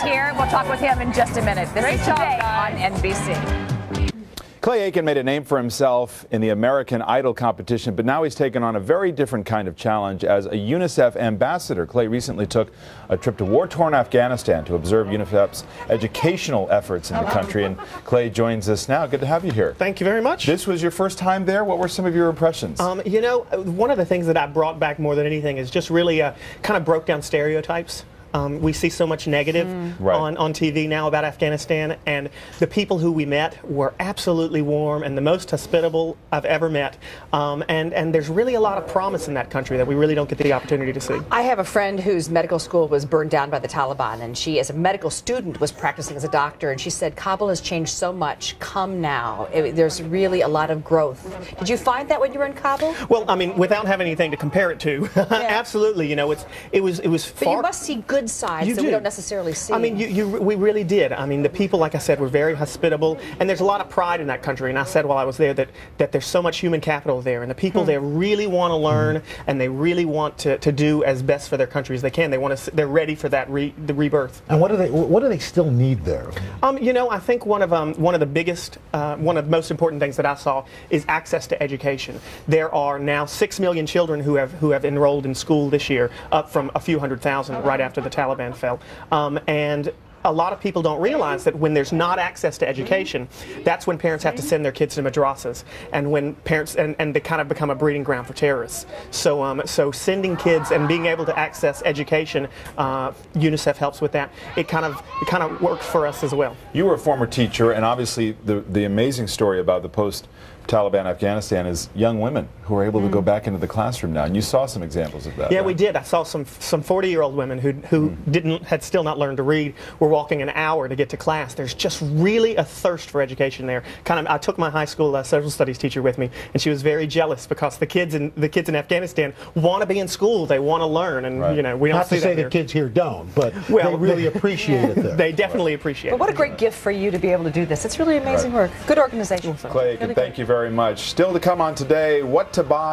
here. We'll talk with him in just a minute. This is Today on NBC. Clay Aiken made a name for himself in the American Idol competition, but now he's taken on a very different kind of challenge as a UNICEF ambassador. Clay recently took a trip to war-torn Afghanistan to observe UNICEF's educational efforts in the country. And Clay joins us now. Good to have you here. Thank you very much. This was your first time there. What were some of your impressions? You know, one of the things that I brought back more than anything is just really kind of broke down stereotypes. We see so much negative on TV now about Afghanistan, and the people who we met were absolutely warm and the most hospitable I've ever met. And there's really a lot of promise in that country that we really don't get the opportunity to see. I have a friend whose medical school was burned down by the Taliban, and she, as a medical student, was practicing as a doctor, and she said, Kabul has changed so much. Come now. There's really a lot of growth. Did you find that when you were in Kabul? Well, I mean, without having anything to compare it to, absolutely. You know, it was But you must see good sides that we don't necessarily see. I mean, we really did. I mean, the people, like I said, were very hospitable, and there's a lot of pride in that country. And I said while I was there that there's so much human capital there, and the people there really want to learn, and they really want to do as best for their country as they can. They're ready for that the rebirth. And what do they still need there? You know, I think one of the biggest, one of the most important things that I saw is access to education. There are now 6 million children who have enrolled in school this year, up from a few 100,000 right after the Taliban fell. And a lot of people don't realize that when there's not access to education, that's when parents have to send their kids to madrasas, and when parents and they kind of become a breeding ground for terrorists. So sending kids and being able to access education, UNICEF helps with that. It kind of worked for us as well. You were a former teacher, and obviously the amazing story about the post-Taliban Afghanistan is young women who are able to go back into the classroom now, and you saw some examples of that. Yeah, right? we did. I saw some 40-year-old women who had still not learned to read, were walking an hour to get to class. There's just really a thirst for education there. I took my high school social studies teacher with me, and she was very jealous because the kids in Afghanistan want to be in school. They want to learn, and you know, we don't Not see to say that the kids here don't, but they really appreciate it there. They definitely appreciate it. But what a great gift for you to be able to do this. It's really amazing work. Good organization. Clay, thank you very much. Still to come on Today, what to buy.